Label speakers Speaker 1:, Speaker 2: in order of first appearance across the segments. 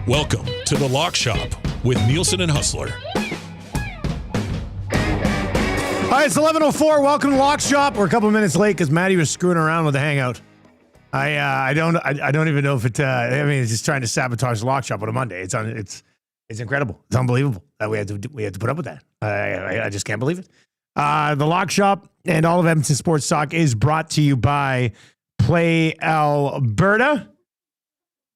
Speaker 1: Welcome to the Lock Shop with Nielson and Hustler.
Speaker 2: All right, it's 11:04. Welcome to Lock Shop. We're a couple minutes late because Maddie was screwing around with the hangout. I don't even know if it. It's just trying to sabotage the Lock Shop on a Monday. It's incredible. It's unbelievable that we had to put up with that. I just can't believe it. The Lock Shop and all of Edmonton Sports Talk is brought to you by Play Alberta.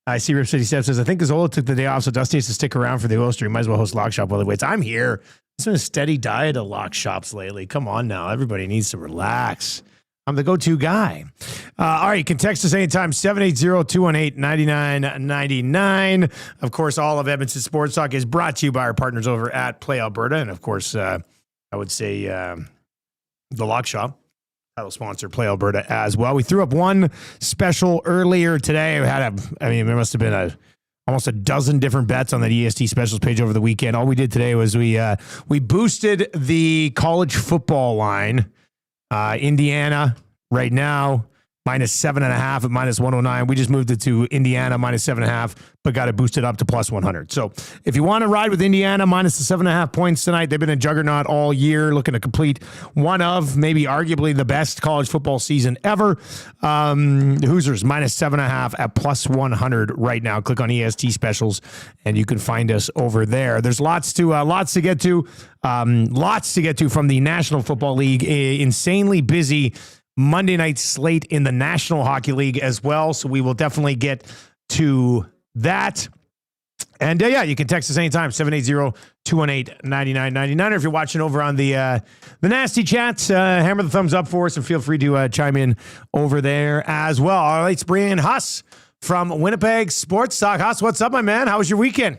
Speaker 2: I see Rip City Steph says, I think Zola took the day off, so Dusty needs to stick around for the oil stream. Might as well host Lock Shop while he waits. I'm here. It's been a steady diet of Lock Shops lately. Come on now. Everybody needs to relax. I'm the go-to guy. All right, you can text us anytime, 780-218-9999. Of course, all of Edmonton Sports Talk is brought to you by our partners over at Play Alberta. And, of course, I would say the Lock Shop. Title sponsor, Play Alberta as well. We threw up one special earlier today. There must have been almost a dozen different bets on that EST specials page over the weekend. All we did today was we boosted the college football line. Indiana right now -7.5 at -109. We just moved it to Indiana -7.5, but got it boosted up to +100. So if you want to ride with Indiana -7.5 points tonight, they've been a juggernaut all year, looking to complete one of maybe arguably the best college football season ever. The Hoosiers -7.5 at +100 right now. Click on EST specials and you can find us over there. There's lots to get to. Lots to get to from the National Football League. Insanely busy Monday night slate in the National Hockey League as well. So we will definitely get to that. And you can text us anytime, 780-218-9999. Or if you're watching over on the Nasty Chats, hammer the thumbs up for us and feel free to chime in over there as well. All right, let's bring in Huss from Winnipeg Sports Talk. Huss, what's up, my man? How was your weekend?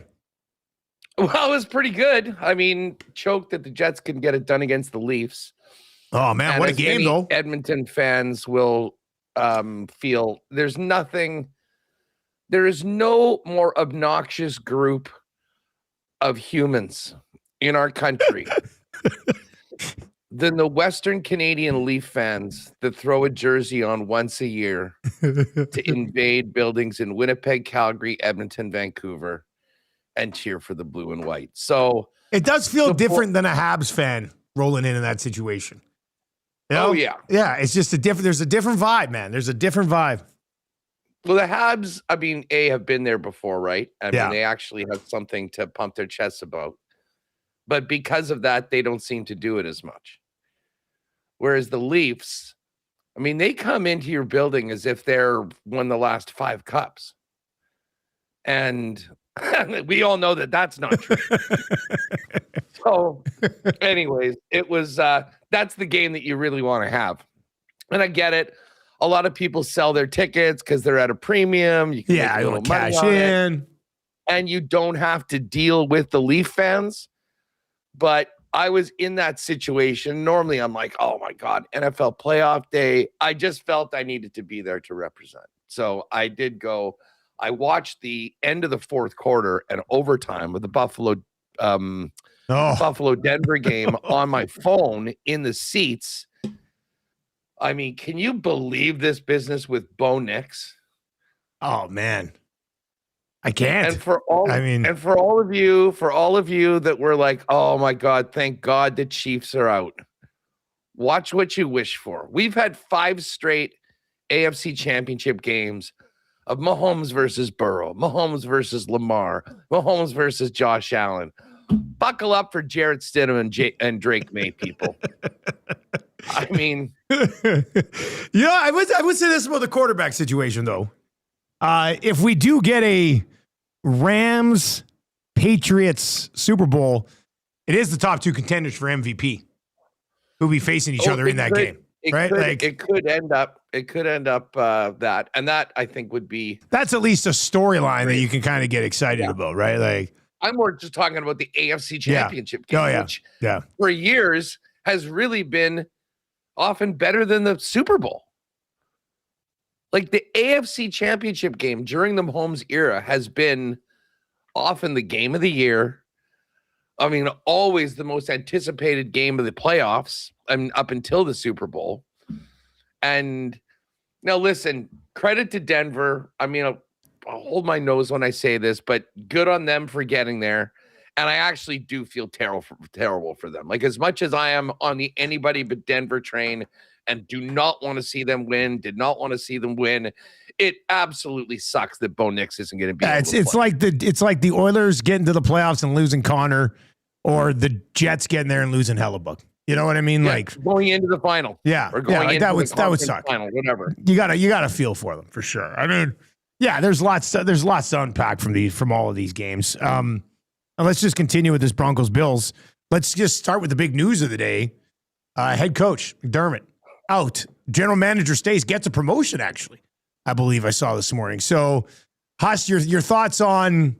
Speaker 3: Well, it was pretty good. I mean, choked that the Jets couldn't get it done against the Leafs.
Speaker 2: Oh, man,
Speaker 3: and
Speaker 2: what a game, though.
Speaker 3: Edmonton fans will feel there is no more obnoxious group of humans in our country than the Western Canadian Leaf fans that throw a jersey on once a year to invade buildings in Winnipeg, Calgary, Edmonton, Vancouver, and cheer for the blue and white. So
Speaker 2: it does feel different than a Habs fan rolling in that situation. You know?
Speaker 3: Oh, yeah.
Speaker 2: Yeah, it's just there's a different vibe, man. There's a different vibe.
Speaker 3: Well, the Habs, have been there before, right? Mean, they actually have something to pump their chests about. But because of that, they don't seem to do it as much. Whereas the Leafs, they come into your building as if they're won the last 5 cups. And we all know that that's not true. So, anyways, it was that's the game that you really want to have. And I get it. A lot of people sell their tickets because they're at a premium. You can make a little money
Speaker 2: cash
Speaker 3: on
Speaker 2: in.
Speaker 3: it, and you don't have to deal with the Leaf fans. But I was in that situation. Normally, I'm like, oh my God, NFL playoff day. I just felt I needed to be there to represent. So I did go. I watched the end of the fourth quarter and overtime of the Buffalo Denver game on my phone in the seats. Can you believe this business with Bo Nix?
Speaker 2: Oh man, I can't.
Speaker 3: And for all of you that were like, oh my God, thank God the Chiefs are out. Watch what you wish for. We've had 5 straight AFC Championship games of Mahomes versus Burrow, Mahomes versus Lamar, Mahomes versus Josh Allen. Buckle up for Jarrett Stidham and Drake May, people. I
Speaker 2: would say this about the quarterback situation, though. If we do get a Rams Patriots Super Bowl, it is the top 2 contenders for MVP who'll be facing each other in that game. right?
Speaker 3: It could end up that, and that I think would be.
Speaker 2: That's at least a storyline that you can kind of get excited about, right? Like,
Speaker 3: I'm more just talking about the AFC Championship game, which for years has really been often better than the Super Bowl. Like the AFC Championship game during the Mahomes era has been often the game of the year. I mean, always the most anticipated game of the playoffs, up until the Super Bowl. And now, listen, credit to Denver. I mean, I'll hold my nose when I say this, but good on them for getting there. And I actually do feel terrible for them. Like, as much as I am on the anybody but Denver train and do not want to see them win, did not want to see them win, it absolutely sucks that Bo Nix isn't going to be.
Speaker 2: It's like the Oilers getting to the playoffs and losing Connor, or the Jets getting there and losing Hellebuck. You know what I mean? Like
Speaker 3: going into the final.
Speaker 2: Yeah.
Speaker 3: Or going into
Speaker 2: that would suck.
Speaker 3: Final, whatever.
Speaker 2: You gotta feel for them for sure. I mean, yeah, there's lots to unpack from all of these games. And let's just continue with this Broncos Bills. Let's just start with the big news of the day. Head coach McDermott out. General manager stays, gets a promotion, actually. I believe I saw this morning. So, Huss, your thoughts on,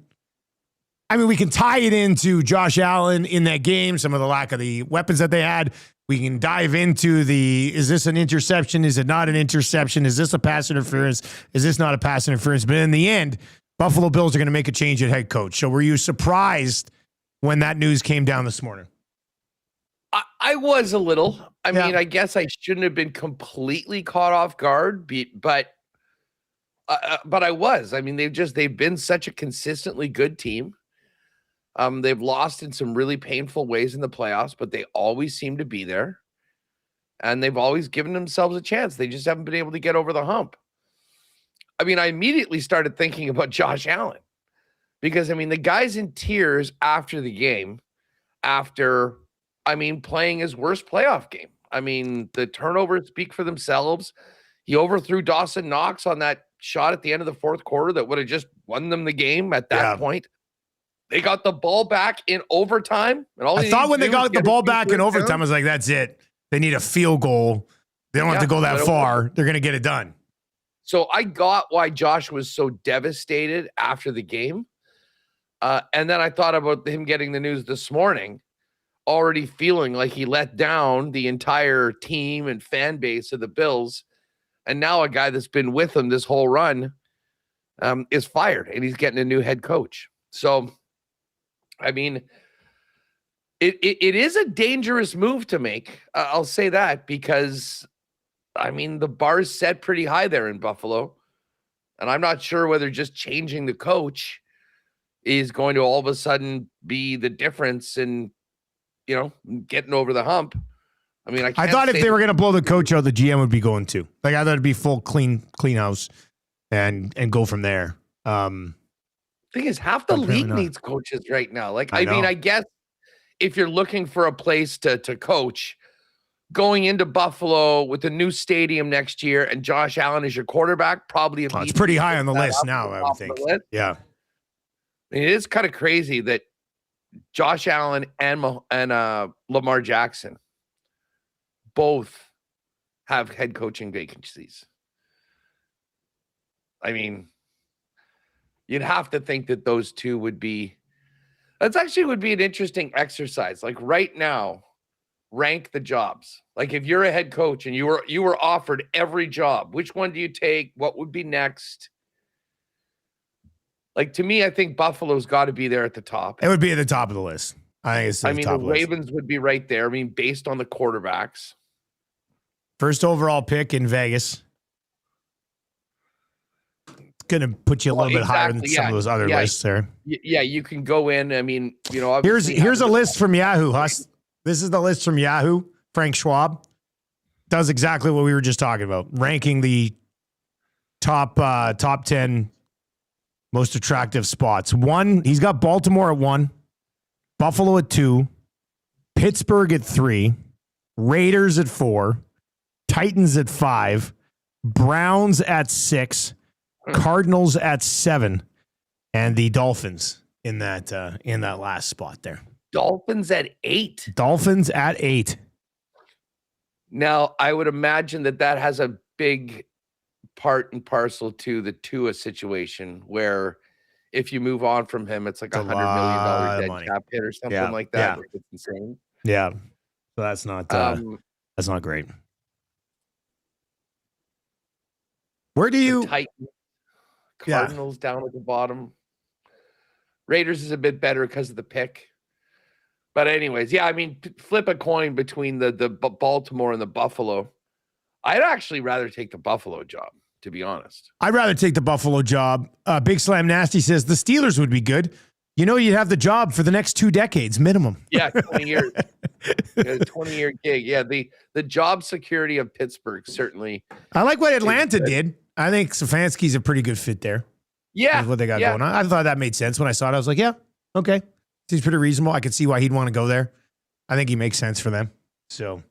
Speaker 2: I mean, we can tie it into Josh Allen in that game, some of the lack of the weapons that they had. We can dive into is this an interception? Is it not an interception? Is this a pass interference? Is this not a pass interference? But in the end, Buffalo Bills are going to make a change at head coach. So were you surprised when that news came down this morning?
Speaker 3: I was a little. I mean, I guess I shouldn't have been completely caught off guard, but I was. I mean, they've been such a consistently good team. They've lost in some really painful ways in the playoffs, but they always seem to be there. And they've always given themselves a chance. They just haven't been able to get over the hump. I mean, I immediately started thinking about Josh Allen because, I mean, the guy's in tears after the game, playing his worst playoff game. I mean, the turnovers speak for themselves. He overthrew Dawson Knox on that shot at the end of the fourth quarter that would have just won them the game at that point. They got the ball back in overtime. And I thought
Speaker 2: when they got the ball back in overtime, I was like, that's it. They need a field goal. They don't have to go that far. They're going to get it done.
Speaker 3: So I got why Josh was so devastated after the game. And then I thought about him getting the news this morning, already feeling like he let down the entire team and fan base of the Bills. And now a guy that's been with him this whole run is fired, and he's getting a new head coach. So, I mean, it is a dangerous move to make. I'll say that because, I mean, the bar's set pretty high there in Buffalo. And I'm not sure whether just changing the coach is going to all of a sudden be the difference in, getting over the hump. I mean, I
Speaker 2: thought if they were going to blow the coach out, the GM would be going too. Like, I thought it'd be full clean house and go from there.
Speaker 3: Thing is, half the league needs coaches right now. Like, I mean, I guess if you're looking for a place to coach, going into Buffalo with a new stadium next year and Josh Allen is your quarterback, probably
Speaker 2: it's pretty high on the list now, I would think. Yeah.
Speaker 3: I mean, it is kind of crazy that Josh Allen and Lamar Jackson both have head coaching vacancies. I mean, you'd have to think that those two would be an interesting exercise. Like right now, rank the jobs. Like if you're a head coach and you were offered every job, which one do you take? What would be next? Like, to me, I think Buffalo's got to be there at the top.
Speaker 2: It would be at the top of the list.
Speaker 3: The Ravens would be right there. I mean, based on the quarterbacks.
Speaker 2: First overall pick in Vegas. Going to put you a little bit higher than some of those other lists there.
Speaker 3: Yeah, you can go in. I mean,
Speaker 2: here's a list from Yahoo, Huss. This is the list from Yahoo. Frank Schwab does exactly what we were just talking about, ranking the top 10 most attractive spots. He's got Baltimore at 1, Buffalo at 2, Pittsburgh at 3, Raiders at 4, Titans at 5, Browns at 6, Cardinals at 7, and the Dolphins in that last spot there.
Speaker 3: Dolphins at 8.
Speaker 2: Dolphins at 8.
Speaker 3: Now, I would imagine that has a big part and parcel to the Tua situation, where if you move on from him, it's like $100 million dead cap hit or something like that.
Speaker 2: Yeah.
Speaker 3: It's insane.
Speaker 2: Yeah. So that's not great. Where do you
Speaker 3: Titans, Cardinals down at the bottom. Raiders is a bit better because of the pick. But anyways, yeah, I mean, flip a coin between the Baltimore and the Buffalo. I'd actually rather take the Buffalo job, to be honest.
Speaker 2: I'd rather take the Buffalo job. Big Slam Nasty says the Steelers would be good. You know, you'd have the job for the next 2 decades minimum.
Speaker 3: Yeah, 20 years. 20-year gig. Yeah, the job security of Pittsburgh, certainly.
Speaker 2: I like what Atlanta did. I think Stefanski's a pretty good fit there.
Speaker 3: Yeah.
Speaker 2: What they got going on. I thought that made sense. When I saw it, I was like, yeah, okay. Seems pretty reasonable. I could see why he'd want to go there. I think he makes sense for them. So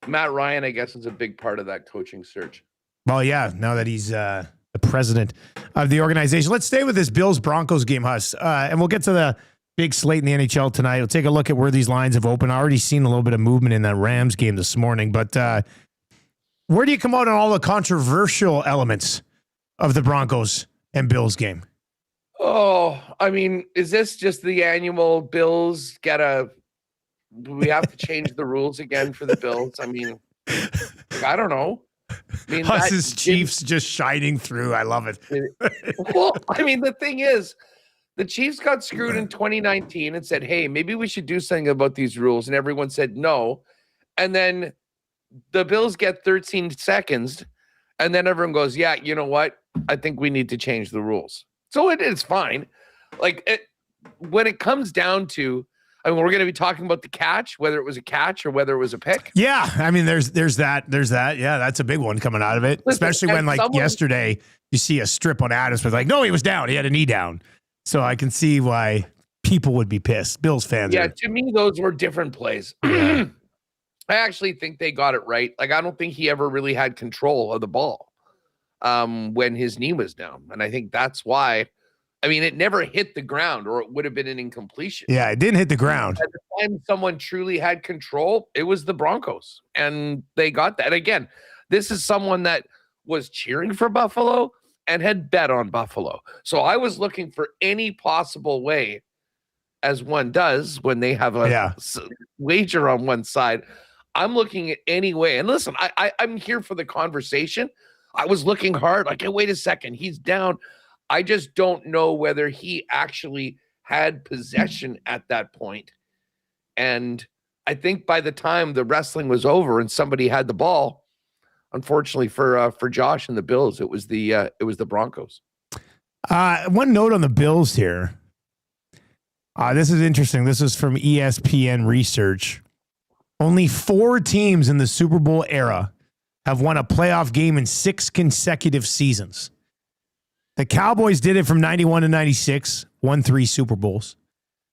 Speaker 3: Matt Ryan, I guess, is a big part of that coaching search.
Speaker 2: Well, yeah, now that he's the president of the organization. Let's stay with this Bills-Broncos game, Huss. And we'll get to the big slate in the NHL tonight. We'll take a look at where these lines have opened. I already seen a little bit of movement in that Rams game this morning. But where do you come out on all the controversial elements of the Broncos and Bills game?
Speaker 3: Oh, I mean, is this just the annual Bills we have to change the rules again for the Bills? I mean, I don't know. I mean,
Speaker 2: Huss's Chiefs just shining through. I love it.
Speaker 3: Well, I mean, the thing is, the Chiefs got screwed in 2019 and said, hey, maybe we should do something about these rules. And everyone said no. And then the Bills get 13 seconds. And then everyone goes, yeah, you know what? I think we need to change the rules. So it is fine. When it comes down to, I mean, we're going to be talking about the catch, whether it was a catch or whether it was a pick.
Speaker 2: Yeah, I mean, there's that. Yeah, that's a big one coming out of it. Listen, especially when, yesterday, you see a strip on Adams, but like, no, he was down. He had a knee down. So I can see why people would be pissed. Bills fans.
Speaker 3: Yeah, to me, those were different plays. I actually think they got it right. Like, I don't think he ever really had control of the ball when his knee was down. And I think that's why. I mean, it never hit the ground, or it would have been an incompletion.
Speaker 2: Yeah, it didn't hit the ground.
Speaker 3: At the time someone truly had control, it was the Broncos, and they got that. Again, this is someone that was cheering for Buffalo and had bet on Buffalo. So I was looking for any possible way, as one does when they have a wager on one side. I'm looking at any way. And listen, I'm here for the conversation. I was looking hard, like, hey, wait a second, he's down. I just don't know whether he actually had possession at that point. And I think by the time the wrestling was over and somebody had the ball, unfortunately for Josh and the Bills, it was the Broncos.
Speaker 2: One note on the Bills here. This is interesting. This is from ESPN Research. Only 4 teams in the Super Bowl era have won a playoff game in 6 consecutive seasons. The Cowboys did it from 91 to 96, won 3 Super Bowls.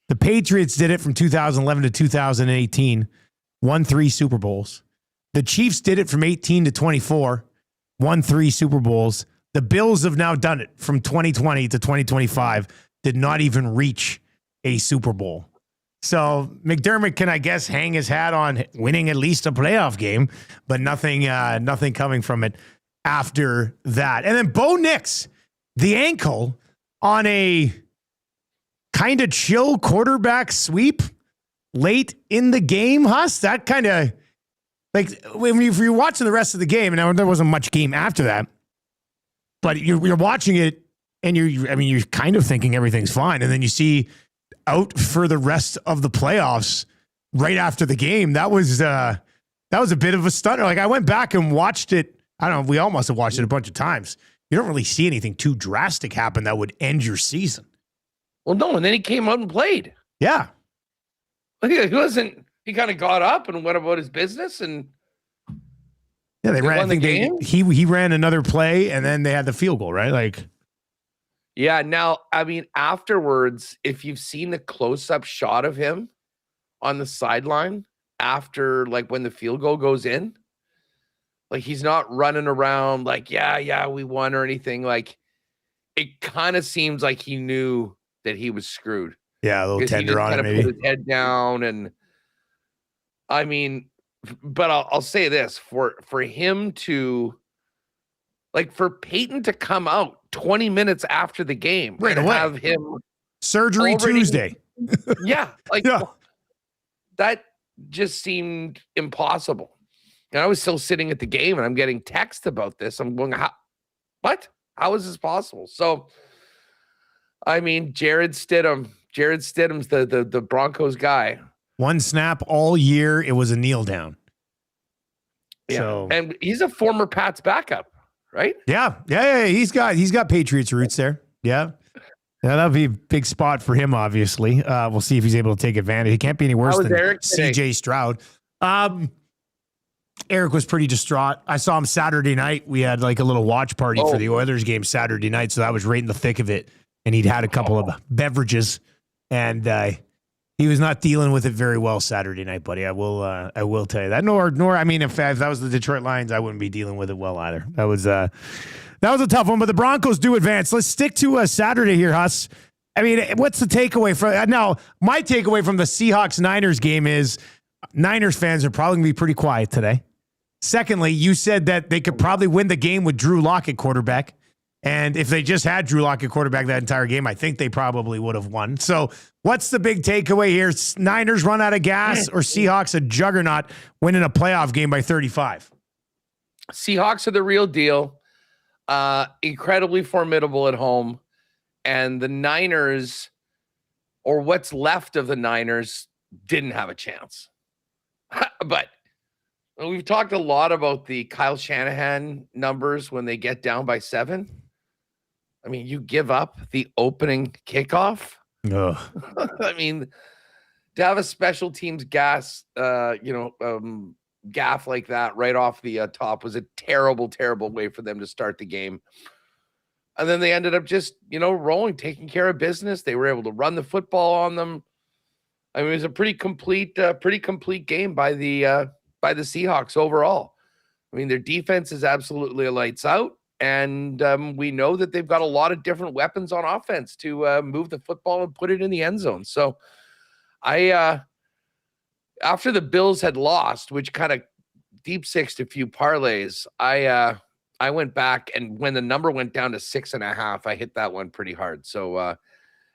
Speaker 2: The Patriots did it from 2011 to 2018, won 3 Super Bowls. The Chiefs did it from 18 to 24, won 3 Super Bowls. The Bills have now done it from 2020 to 2025, did not even reach a Super Bowl. So McDermott can, I guess, hang his hat on winning at least a playoff game, but nothing coming from it after that. And then Bo Nix, the ankle on a kind of chill quarterback sweep late in the game, Huss. That kind of, like, if you're watching the rest of the game, and there wasn't much game after that, but you're watching it and you're kind of thinking everything's fine. And then you see out for the rest of the playoffs right after the game. That was a bit of a stunner. Like, I went back and watched it. I don't know. We all must have watched it a bunch of times. You don't really see anything too drastic happen that would end your season.
Speaker 3: Well, no, and then he came out and played.
Speaker 2: Yeah.
Speaker 3: He kind of got up and went about his business, and
Speaker 2: yeah, they ran. I think he ran another play, and then they had the field goal, right? Like,
Speaker 3: yeah. Now, I mean, afterwards, if you've seen the close-up shot of him on the sideline after, like, when the field goal goes in, like, he's not running around like, yeah, we won or anything. Like, it kind of seems like he knew that he was screwed.
Speaker 2: Yeah, a little tender on it, maybe.
Speaker 3: Put his head down, and I mean, but I'll say this for him to, like, for Peyton to come out 20 minutes after the game
Speaker 2: right
Speaker 3: and
Speaker 2: away,
Speaker 3: have him
Speaker 2: surgery
Speaker 3: already,
Speaker 2: Tuesday.
Speaker 3: Yeah, like that just seemed impossible. And I was still sitting at the game and I'm getting text about this. I'm going, what? How is this possible? So, I mean, Jared Stidham's the Broncos guy.
Speaker 2: One snap all year, it was a kneel down.
Speaker 3: Yeah,
Speaker 2: so,
Speaker 3: and he's a former Pats backup, right?
Speaker 2: Yeah. He's got Patriots roots there. Yeah, that'll be a big spot for him. Obviously, we'll see if he's able to take advantage. He can't be any worse than CJ Stroud. Eric was pretty distraught. I saw him Saturday night. We had like a little watch party for the Oilers game Saturday night, so I was right in the thick of it. And he'd had a couple of beverages, and he was not dealing with it very well Saturday night, buddy. I will tell you that. Nor I mean, if that was the Detroit Lions, I wouldn't be dealing with it well either. That was a tough one. But the Broncos do advance. Let's stick to Saturday here, Huss. I mean, what's the takeaway from now? My takeaway from the Seahawks-Niners game is Niners fans are probably going to be pretty quiet today. Secondly, you said that they could probably win the game with Drew Lock at quarterback. And if they just had Drew Lock at quarterback that entire game, I think they probably would have won. So what's the big takeaway here? Niners run out of gas or Seahawks a juggernaut winning a playoff game by 35?
Speaker 3: Seahawks are the real deal. Incredibly formidable at home. And the Niners, or what's left of the Niners, didn't have a chance. But we've talked a lot about the Kyle Shanahan numbers when they get down by 7. I mean, you give up the opening kickoff. I mean, to have a special teams gaff like that right off the top was a terrible, terrible way for them to start the game. And then they ended up just, rolling, taking care of business. They were able to run the football on them. I mean, it was a pretty complete game by the Seahawks overall. I mean, their defense is absolutely a lights out. And we know that they've got a lot of different weapons on offense to move the football and put it in the end zone. So after the Bills had lost, which kind of deep sixed a few parlays, I went back, and when the number went down to 6.5, I hit that one pretty hard. So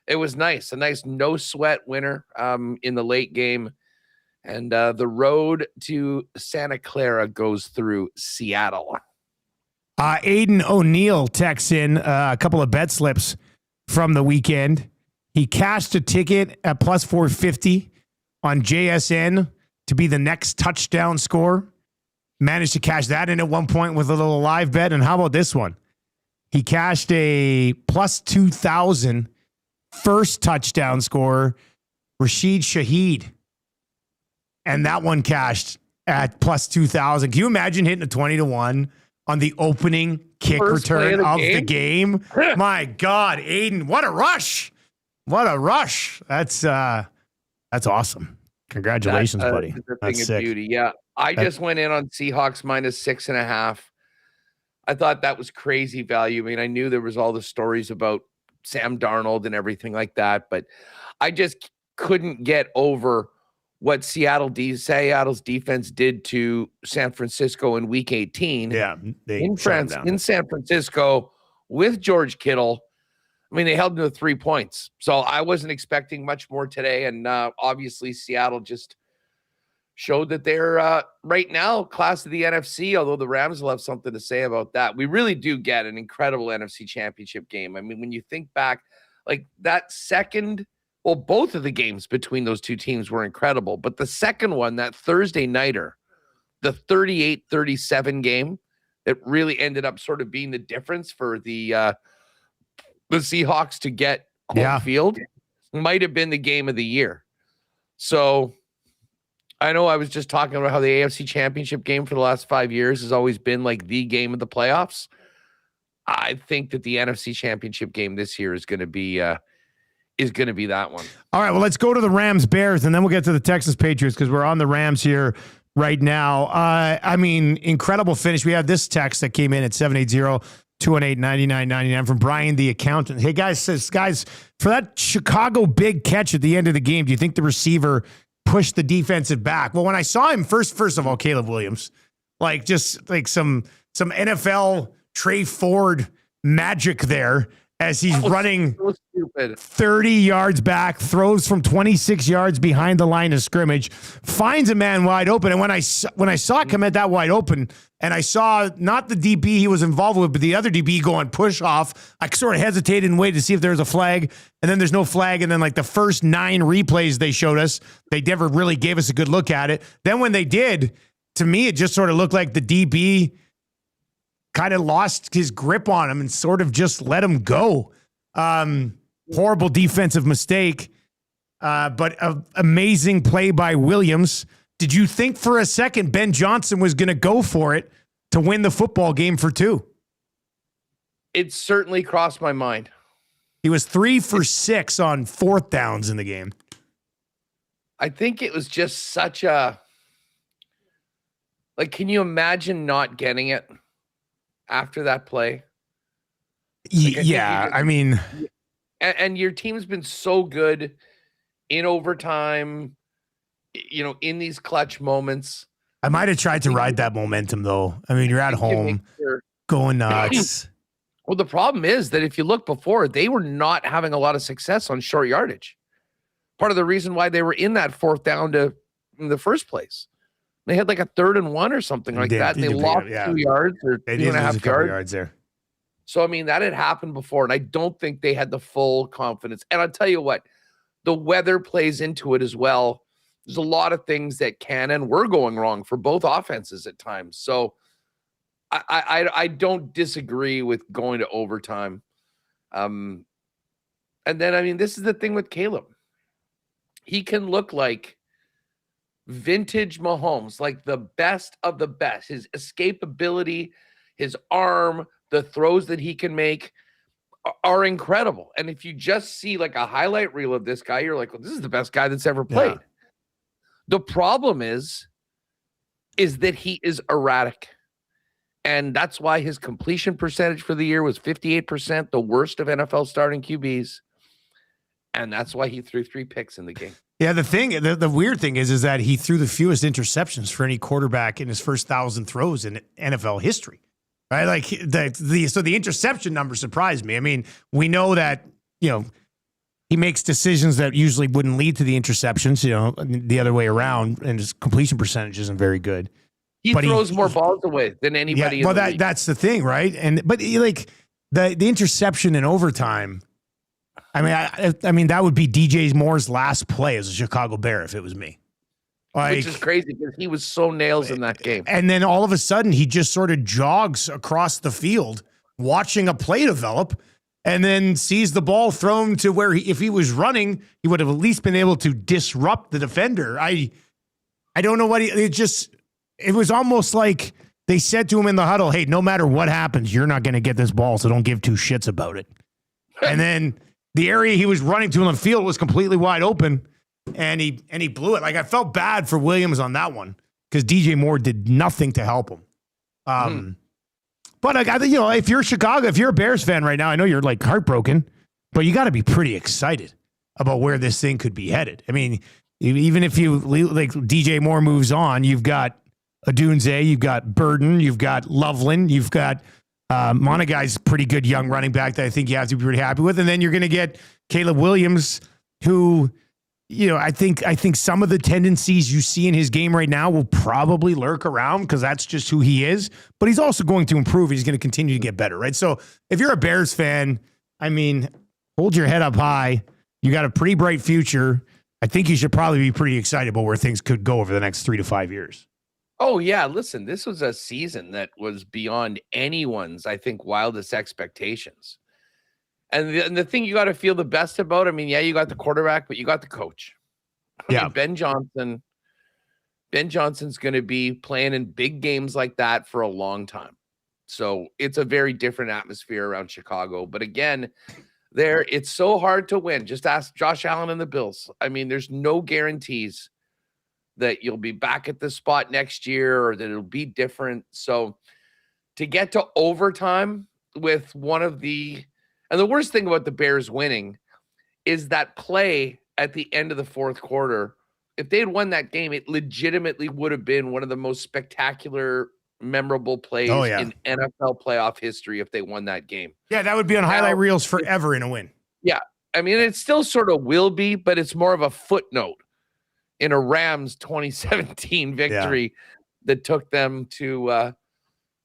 Speaker 3: it was nice, a nice no sweat winner in the late game. And the road to Santa Clara goes through Seattle.
Speaker 2: Aiden O'Neill texts in a couple of bet slips from the weekend. He cashed a ticket at plus 450 on JSN to be the next touchdown scorer. Managed to cash that in at one point with a little live bet. And how about this one? He cashed a plus 2,000 first touchdown scorer, Rashid Shaheed. And that one cashed at plus 2,000. Can you imagine hitting a 20-1 on the opening kick return of the game? My God, Aiden, what a rush. What a rush. That's awesome. Congratulations, buddy.
Speaker 3: That's sick. Beauty. Yeah. I just went in on Seahawks minus 6.5. I thought that was crazy value. I mean, I knew there was all the stories about Sam Darnold and everything like that, but I just couldn't get over what Seattle's defense did to San Francisco in Week 18.
Speaker 2: Yeah,
Speaker 3: in San Francisco with George Kittle. I mean, they held them to 3 points. So I wasn't expecting much more today. And obviously, Seattle just showed that they're right now class of the NFC, although the Rams will have something to say about that. We really do get an incredible NFC championship game. I mean, when you think back, like that second, well, both of the games between those two teams were incredible. But the second one, that Thursday nighter, the 38-37 game, it really ended up sort of being the difference for the Seahawks to get home field, might have been the game of the year. So I know I was just talking about how the AFC championship game for the last 5 years has always been like the game of the playoffs. I think that the NFC championship game this year is going to be that one. All
Speaker 2: right, well, let's go to the Rams Bears, and then we'll get to the Texas Patriots because we're on the Rams here right now. I mean, incredible finish. We have this text that came in at 780-218-9999 from Brian, the accountant. Hey, guys, for that Chicago big catch at the end of the game, do you think the receiver push the defensive back. Well, when I saw him first of all, Caleb Williams, like just like some NFL Trey Ford magic there as he's running
Speaker 3: so stupid.
Speaker 2: 30 yards back, throws from 26 yards behind the line of scrimmage, finds a man wide open. And when I saw it come at that wide open, and I saw not the DB he was involved with, but the other DB going push off, I sort of hesitated and waited to see if there was a flag. And then there's no flag. And then like the first 9 replays they showed us, they never really gave us a good look at it. Then when they did, to me, it just sort of looked like the DB kind of lost his grip on him and sort of just let him go. Horrible defensive mistake, but an amazing play by Williams. Did you think for a second Ben Johnson was going to go for it to win the football game for 2?
Speaker 3: It certainly crossed my mind.
Speaker 2: He was 3 for 6 on 4th downs in the game.
Speaker 3: I think it was just such a, like, can you imagine not getting it after that play? Like,
Speaker 2: I mean,
Speaker 3: and your team's been so good in overtime, in these clutch moments.
Speaker 2: I might have tried to ride that momentum, though. I mean, you're at home, going nuts.
Speaker 3: Well, the problem is that if you look before, they were not having a lot of success on short yardage. Part of the reason why they were in that 4th down in the first place. They had like a 3rd and 1 or something like that. And they lost 2 yards or 2.5 yards
Speaker 2: there.
Speaker 3: So, I mean, that had happened before, and I don't think they had the full confidence. And I'll tell you what, the weather plays into it as well. There's a lot of things that can and were going wrong for both offenses at times. So I don't disagree with going to overtime. And then, I mean, this is the thing with Caleb. He can look like vintage Mahomes, like the best of the best. His escapability, his arm, the throws that he can make are incredible. And if you just see like a highlight reel of this guy, you're like, well, this is the best guy that's ever played. Yeah. The problem is that he is erratic. And that's why his completion percentage for the year was 58%, the worst of NFL starting QBs. And that's why he threw 3 picks in the game.
Speaker 2: Yeah, the weird thing is that he threw the fewest interceptions for any quarterback in his first 1,000 throws in NFL history. Right, like the interception number surprised me. I mean, we know that he makes decisions that usually wouldn't lead to the interceptions. The other way around, and his completion percentage isn't very good.
Speaker 3: He throws more balls away than anybody.
Speaker 2: Yeah,
Speaker 3: in the league.
Speaker 2: That's the thing, right? But the interception in overtime. I mean that would be DJ Moore's last play as a Chicago Bear if it was me.
Speaker 3: Which is crazy because he was so nails in that game.
Speaker 2: And then all of a sudden, he just sort of jogs across the field, watching a play develop, and then sees the ball thrown to where if he was running, he would have at least been able to disrupt the defender. I don't know what it was almost like they said to him in the huddle, hey, no matter what happens, you're not going to get this ball, so don't give 2 shits about it. And then the area he was running to in the field was completely wide open. And he blew it. Like, I felt bad for Williams on that one because DJ Moore did nothing to help him. But if you're Chicago, if you're a Bears fan right now, I know you're like heartbroken, but you got to be pretty excited about where this thing could be headed. I mean, even if you like DJ Moore moves on, you've got Odunze, you've got Burden, you've got Loveland, you've got Monaguy's pretty good young running back that I think you have to be pretty happy with, and then you're going to get Caleb Williams, who. I think some of the tendencies you see in his game right now will probably lurk around because that's just who he is. But he's also going to improve. He's going to continue to get better, right? So if you're a Bears fan, I mean, hold your head up high. You got a pretty bright future. I think you should probably be pretty excited about where things could go over the next 3 to 5 years.
Speaker 3: Oh, yeah. Listen, this was a season that was beyond anyone's, I think, wildest expectations. And the thing you got to feel the best about, I mean, yeah, you got the quarterback, but you got the coach. I mean, Ben Johnson's going to be playing in big games like that for a long time. So it's a very different atmosphere around Chicago. But again, it's so hard to win. Just ask Josh Allen and the Bills. I mean, there's no guarantees that you'll be back at this spot next year or that it'll be different. So to get to overtime with and the worst thing about the Bears winning is that play at the end of the 4th quarter if they had won that game, it legitimately would have been one of the most spectacular, memorable plays in NFL playoff history if they won that game.
Speaker 2: Yeah, that would be on highlight reels forever in a win.
Speaker 3: Yeah. I mean, it still sort of will be, but it's more of a footnote in a Rams 2017 victory that took them to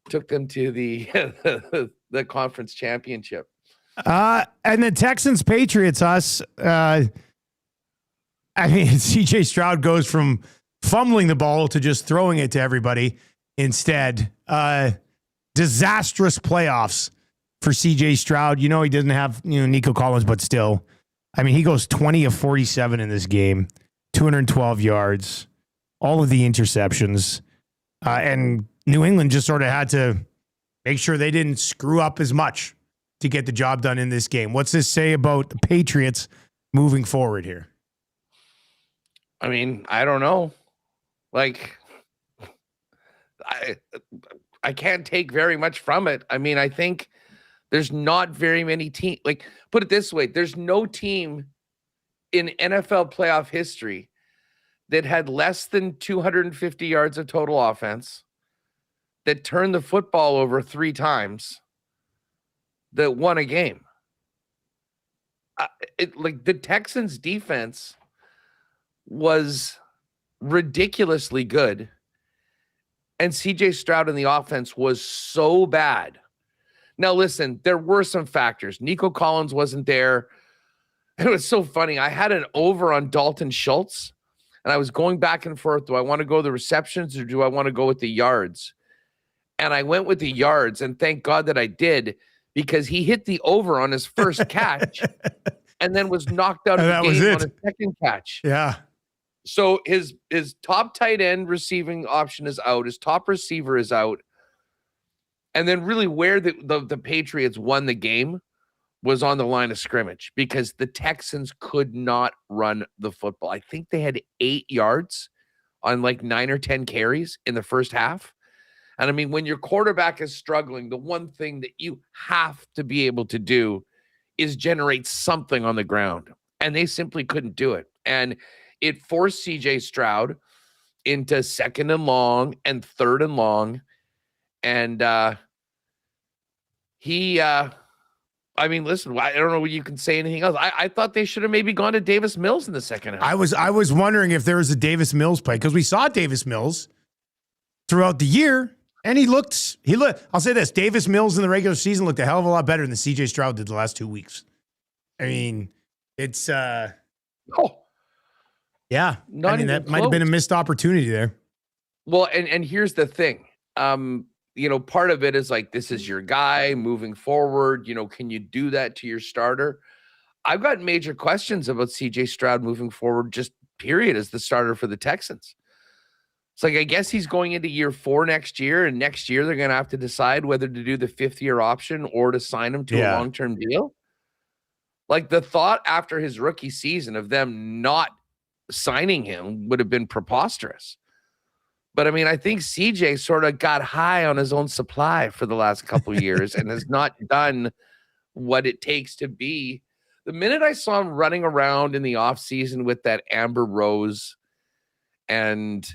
Speaker 3: the the conference championship.
Speaker 2: And the Texans Patriots, I mean, CJ Stroud goes from fumbling the ball to just throwing it to everybody instead. Disastrous playoffs for CJ Stroud. You know, he doesn't have, Nico Collins, but still. I mean, he goes 20 of 47 in this game, 212 yards, all of the interceptions. And New England just sort of had to make sure they didn't screw up as much to get the job done in this game. What's this say about the Patriots moving forward here?
Speaker 3: I mean, I don't know. Like, I can't take very much from it. I mean, I think there's not very many teams. Like, put it this way, there's no team in NFL playoff history that had less than 250 yards of total offense, that turned the football over 3 times, that won a game. Like, the Texans defense was ridiculously good, and CJ Stroud in the offense was so bad. Now, listen, there were some factors. Nico Collins wasn't there. It was so funny. I had an over on Dalton Schultz, and I was going back and forth. Do I want to go the receptions or do I want to go with the yards? And I went with the yards, and thank God that I did, because he hit the over on his first catch and then was knocked out of the game on his second catch.
Speaker 2: Yeah.
Speaker 3: So his top tight end receiving option is out. His top receiver is out. And then really where the Patriots won the game was on the line of scrimmage, because the Texans could not run the football. I think they had 8 yards on like 9 or 10 carries in the first half. And I mean, when your quarterback is struggling, the one thing that you have to be able to do is generate something on the ground. And they simply couldn't do it. And it forced CJ Stroud into 2nd and long and 3rd and long. And I mean, listen, I don't know if you can say anything else. I thought they should have maybe gone to Davis Mills in the second half.
Speaker 2: I was wondering if there was a Davis Mills play, because we saw Davis Mills throughout the year, and he looked, I'll say this, Davis Mills in the regular season looked a hell of a lot better than CJ Stroud did the last 2 weeks. I mean, it's, yeah. I mean, that might have been a missed opportunity there.
Speaker 3: Well, and here's the thing. Part of it is like, this is your guy moving forward. Can you do that to your starter? I've got major questions about CJ Stroud moving forward, just period, as the starter for the Texans. It's like, I guess he's going into year 4 next year, and next year they're going to have to decide whether to do the 5th-year option or to sign him to a long-term deal. Like, the thought after his rookie season of them not signing him would have been preposterous. But I mean, I think CJ sort of got high on his own supply for the last couple of years and has not done what it takes to be. The minute I saw him running around in the offseason with that Amber Rose and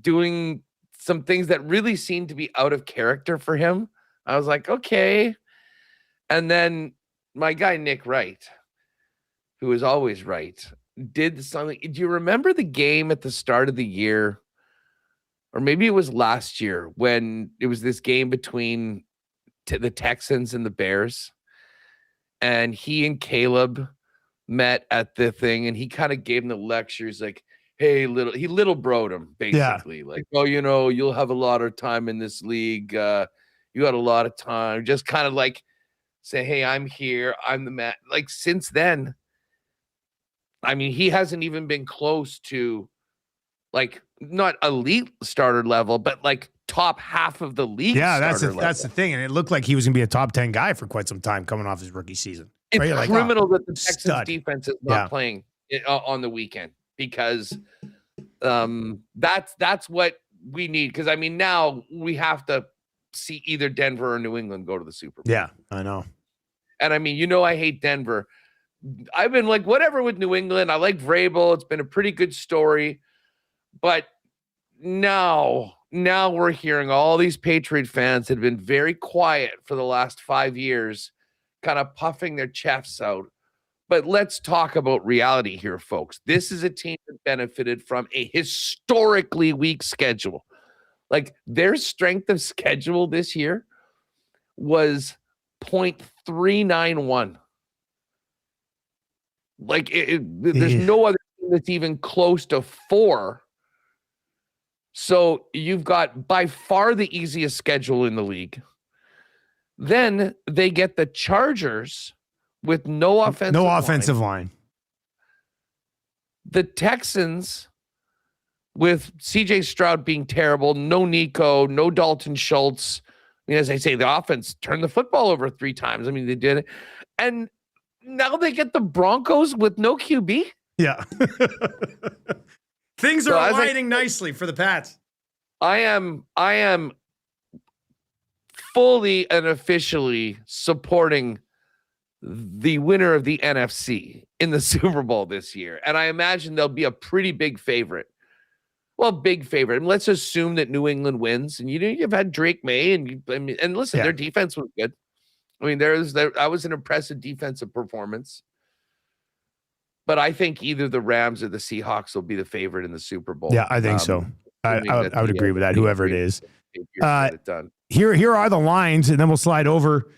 Speaker 3: doing some things that really seemed to be out of character for him, I was like, okay. And then my guy, Nick Wright, who is always right, did something. Do you remember the game at the start of the year, or maybe it was last year, when it was this game between the Texans and the Bears, and he and Caleb met at the thing, and he kind of gave him the lecture. He's like, hey, little broed him, basically. Like, oh, you'll have a lot of time in this league. You got a lot of time. Just kind of like say, hey, I'm here. I'm the man. Like, since then, I mean, he hasn't even been close to, like, not elite starter level, but like top half of the league.
Speaker 2: Yeah, that's the thing. And it looked like he was going to be a top 10 guy for quite some time coming off his rookie season.
Speaker 3: It's criminal that the Texans defense is not playing on the weekend, because that's what we need. Because, I mean, now we have to see either Denver or New England go to the Super Bowl.
Speaker 2: Yeah, I know.
Speaker 3: And I mean, I hate Denver. I've been like, whatever with New England. I like Vrabel. It's been a pretty good story. But now we're hearing all these Patriot fans that have been very quiet for the last 5 years, kind of puffing their chests out. But let's talk about reality here, folks. This is a team that benefited from a historically weak schedule. Like, their strength of schedule this year was 0.391. Like, there's no other team that's even close to 4. So you've got by far the easiest schedule in the league. Then they get the Chargers with no offensive line. The Texans with CJ Stroud being terrible, no Nico, no Dalton Schultz. I mean, as I say, the offense turned the football over 3 times. I mean, they did it. And now they get the Broncos with no QB.
Speaker 2: Yeah. Things are aligning nicely for the Pats.
Speaker 3: I am fully and officially supporting the winner of the NFC in the Super Bowl this year. And I imagine they'll be a pretty big favorite. Well, big favorite. And let's assume that New England wins. And you've had Drake May and listen, their defense was good. I mean, that was an impressive defensive performance. But I think either the Rams or the Seahawks will be the favorite in the Super Bowl.
Speaker 2: Yeah, I think so. I would agree with that, whoever it is. Here are the lines, and then we'll slide over.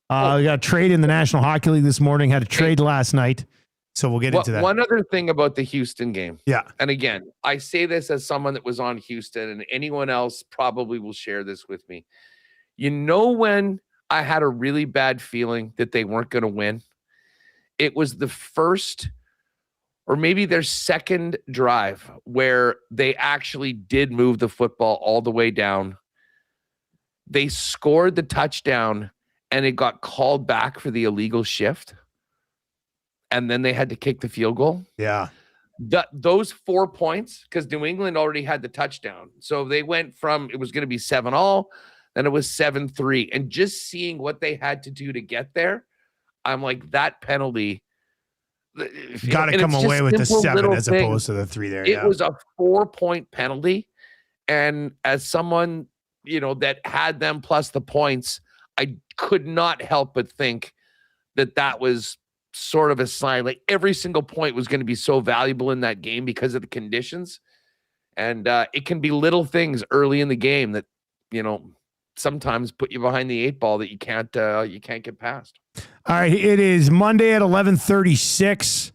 Speaker 2: We got a trade in the National Hockey League this morning, had a trade last night, so we'll get into that.
Speaker 3: One other thing about the Houston game.
Speaker 2: Yeah.
Speaker 3: And again, I say this as someone that was on Houston, and anyone else probably will share this with me. You know when I had a really bad feeling that they weren't going to win? It was the first or maybe their second drive where they actually did move the football all the way down. They scored the touchdown and it got called back for the illegal shift. And then they had to kick the field goal.
Speaker 2: Yeah.
Speaker 3: Those 4 points, because New England already had the touchdown. So they went from, it was going to be 7-all, then it was 7-3. And just seeing what they had to do to get there, I'm like, that penalty.
Speaker 2: Got to come away with the 7 as opposed to the 3 there.
Speaker 3: It was a 4-point penalty. And as someone, that had them plus the points, I could not help but think that was sort of a sign. Like every single point was going to be so valuable in that game because of the conditions. And it can be little things early in the game that, sometimes put you behind the 8 ball that you can't get past.
Speaker 2: All right. It is Monday at 11:36.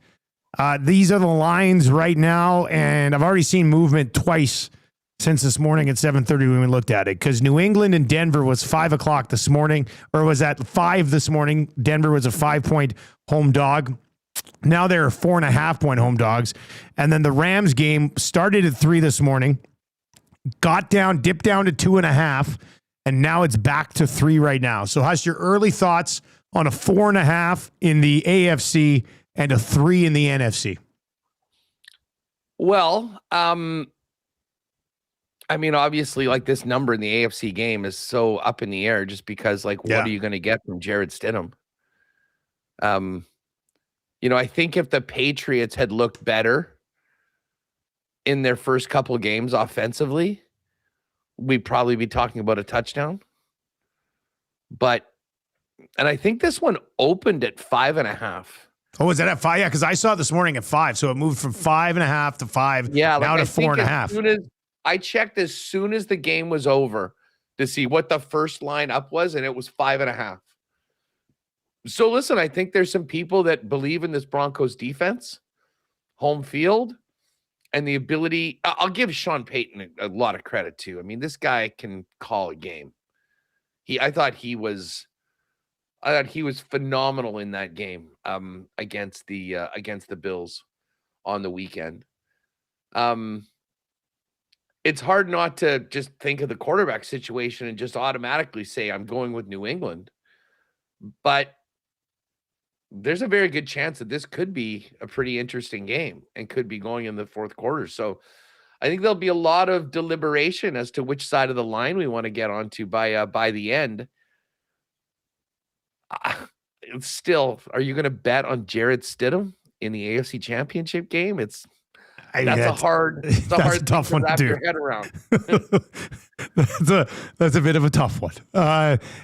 Speaker 2: These are the lines right now. And I've already seen movement twice since this morning at 7:30 when we looked at it, because New England and Denver was 5 o'clock this morning, or was at 5 this morning. Denver was a 5-point home dog. Now they're 4.5-point home dogs. And then the Rams game started at 3 this morning, dipped down to 2.5, and now it's back to 3 right now. So Huss, your early thoughts on a 4.5 in the AFC and a 3 in the NFC?
Speaker 3: Well, obviously, like, this number in the AFC game is so up in the air just because, what are you going to get from Jared Stidham? I think if the Patriots had looked better in their first couple games offensively, we'd probably be talking about a touchdown. And I think this one opened at 5.5.
Speaker 2: Oh, is that at 5? Yeah, because I saw it this morning at 5. So it moved from 5.5 to 5.
Speaker 3: Yeah,
Speaker 2: now to 4.5.
Speaker 3: I checked as soon as the game was over to see what the first line up was, and it was 5.5. So listen, I think there's some people that believe in this Broncos defense, home field, and the ability. I'll give Sean Payton a lot of credit too. I mean, this guy can call a game. I thought he was phenomenal in that game against the Bills on the weekend. It's hard not to just think of the quarterback situation and just automatically say I'm going with New England. But there's a very good chance that this could be a pretty interesting game and could be going in the fourth quarter. So I think there'll be a lot of deliberation as to which side of the line we want to get onto by the end. still, are you going to bet on Jarrett Stidham in the AFC Championship game? That's a hard
Speaker 2: tough
Speaker 3: thing to
Speaker 2: one to
Speaker 3: wrap
Speaker 2: do.
Speaker 3: your head around.
Speaker 2: That's a bit of a tough one.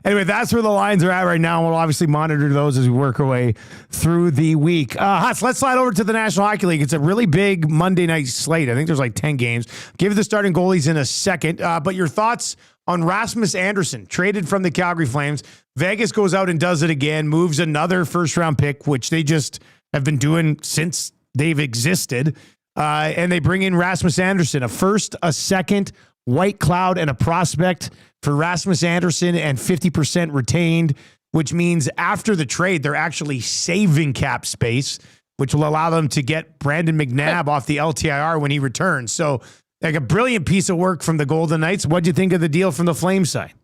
Speaker 2: Anyway, that's where the lines are at right now. We'll obviously monitor those as we work our way through the week. Huss, let's slide over to the National Hockey League. It's a really big Monday night slate. I think there's like 10 games. Give the starting goalies in a second. But your thoughts on Rasmus Andersson, traded from the Calgary Flames. Vegas goes out and does it again, moves another first-round pick, which they just have been doing since they've existed. And they bring in Rasmus Andersson, a first, a second, White Cloud, and a prospect for Rasmus Andersson, and 50% retained, which means after the trade, they're actually saving cap space, which will allow them to get Brandon McNabb off the LTIR when he returns. So like a brilliant piece of work from the Golden Knights. What'd you think of the deal from the Flames side?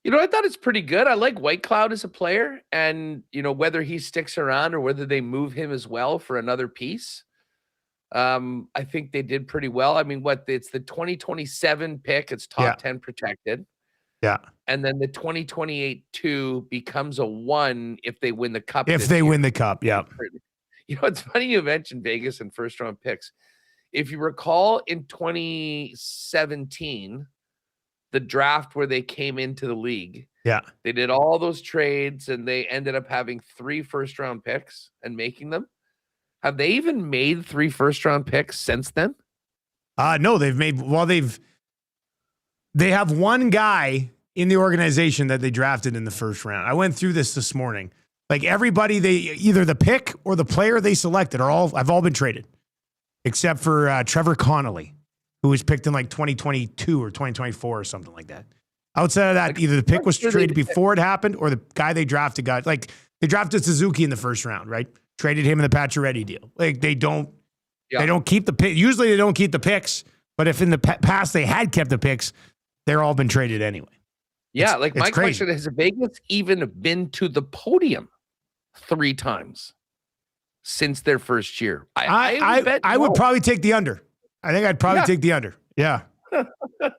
Speaker 3: I thought it's pretty good. I like White Cloud as a player, and, whether he sticks around or whether they move him as well for another piece. I think they did pretty well. I mean, it's the 2027 pick. It's top 10 protected.
Speaker 2: Yeah.
Speaker 3: And then the 2028 2 becomes a 1 if they win the cup.
Speaker 2: If they win the cup. Yeah.
Speaker 3: It's funny you mentioned Vegas and first round picks. If you recall in 2017, the draft where they came into the league.
Speaker 2: Yeah.
Speaker 3: They did all those trades and they ended up having 3 first round picks and making them. Have they even made 3 first round picks since then?
Speaker 2: No, they have one guy in the organization that they drafted in the first round. I went through this morning. Like everybody, either the pick or the player they selected have all been traded, except for Trevor Connolly, who was picked in like 2022 or 2024 or something like that. Outside of that, either the pick was traded before it happened or the guy they drafted they drafted Suzuki in the first round, right? Traded him in the Pacioretty deal. Like they don't keep the pick. Usually they don't keep the picks, but if in the past they had kept the picks, they're all been traded anyway.
Speaker 3: Yeah, my question is, has Vegas even been to the podium 3 times since their first year?
Speaker 2: I would probably take the under. I think I'd probably take the under. Yeah.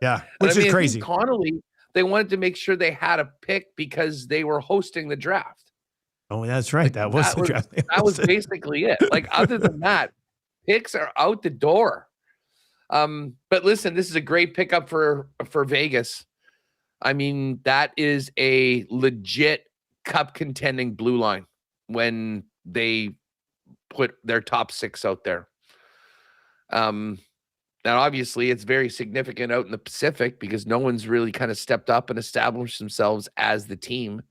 Speaker 2: Yeah. Which is crazy.
Speaker 3: Connolly, they wanted to make sure they had a pick because they were hosting the draft.
Speaker 2: Oh, that's right. That was the draft.
Speaker 3: That was basically it. Like, other than that, picks are out the door. But listen, this is a great pickup for Vegas. I mean, that is a legit cup contending blue line when they put their top 6 out there. Now, obviously, it's very significant out in the Pacific because no one's really kind of stepped up and established themselves as the team.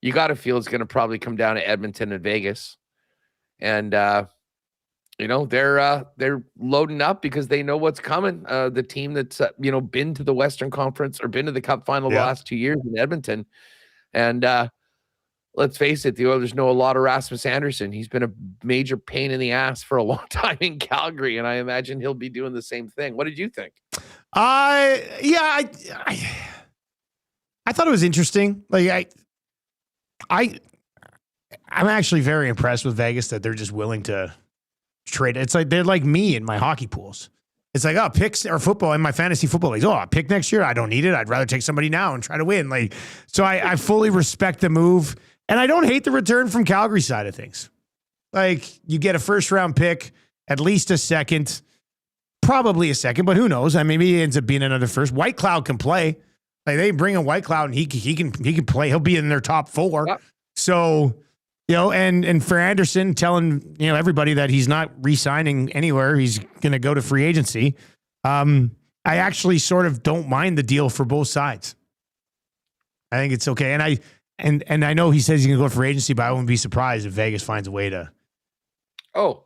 Speaker 3: You got to feel it's going to probably come down to Edmonton and Vegas. And, they're loading up because they know what's coming. The team that's, been to the Western Conference or been to the Cup final the last 2 years in Edmonton. And let's face it, the Oilers know a lot of Rasmus Andersson. He's been a major pain in the ass for a long time in Calgary, and I imagine he'll be doing the same thing. What did you think?
Speaker 2: I thought it was interesting. Like I'm actually very impressed with Vegas that they're just willing to trade. It's like they're like me in my hockey pools. It's like, picks or football in my fantasy football leagues. I pick next year. I don't need it. I'd rather take somebody now and try to win. Like, so I fully respect the move, and I don't hate the return from Calgary side of things. Like, you get a first round pick, at least a second, probably a second, but who knows? Maybe he ends up being another first. White Cloud can play. Like, they bring in White Cloud and he can play. He'll be in their top 4. Yep. So, and for Andersson telling, everybody that he's not re-signing anywhere, he's going to go to free agency. I actually sort of don't mind the deal for both sides. I think it's okay. And I know he says he's going to go for free agency, but I wouldn't be surprised if Vegas finds a way to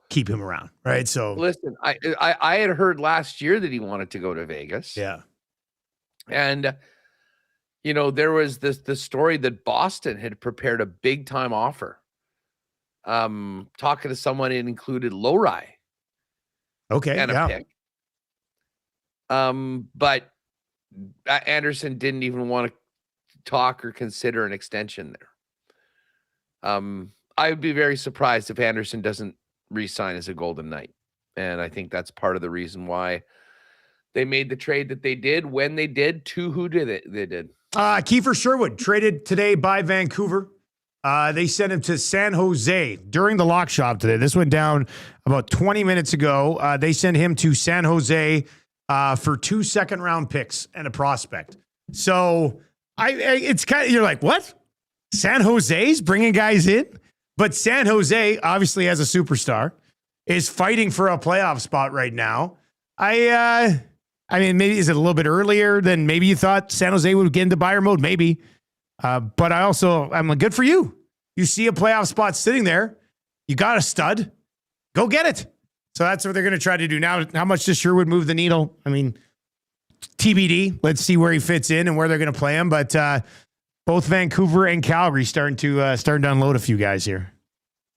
Speaker 2: keep him around. Right. So
Speaker 3: listen, I had heard last year that he wanted to go to Vegas.
Speaker 2: Yeah.
Speaker 3: And there was the story that Boston had prepared a big time offer. Talking to someone, it included Lowry.
Speaker 2: Okay.
Speaker 3: And a pick. But Andersson didn't even want to talk or consider an extension there. I would be very surprised if Andersson doesn't re-sign as a Golden Knight. And I think that's part of the reason why they made the trade that they did when they did. To who did it? They did.
Speaker 2: Kiefer Sherwood traded today by Vancouver. They sent him to San Jose during the lock shop today. This went down about 20 minutes ago. They sent him to San Jose for 2 second-round picks and a prospect. So it's kind of, you're like, what? San Jose's bringing guys in? But San Jose, obviously as a superstar, is fighting for a playoff spot right now. I mean, maybe is it a little bit earlier than maybe you thought San Jose would get into buyer mode? Maybe. But I'm like, good for you. You see a playoff spot sitting there. You got a stud. Go get it. So that's what they're going to try to do. Now, how much does Sherwood move the needle? I mean, TBD. Let's see where he fits in and where they're going to play him. But both Vancouver and Calgary starting to unload a few guys here.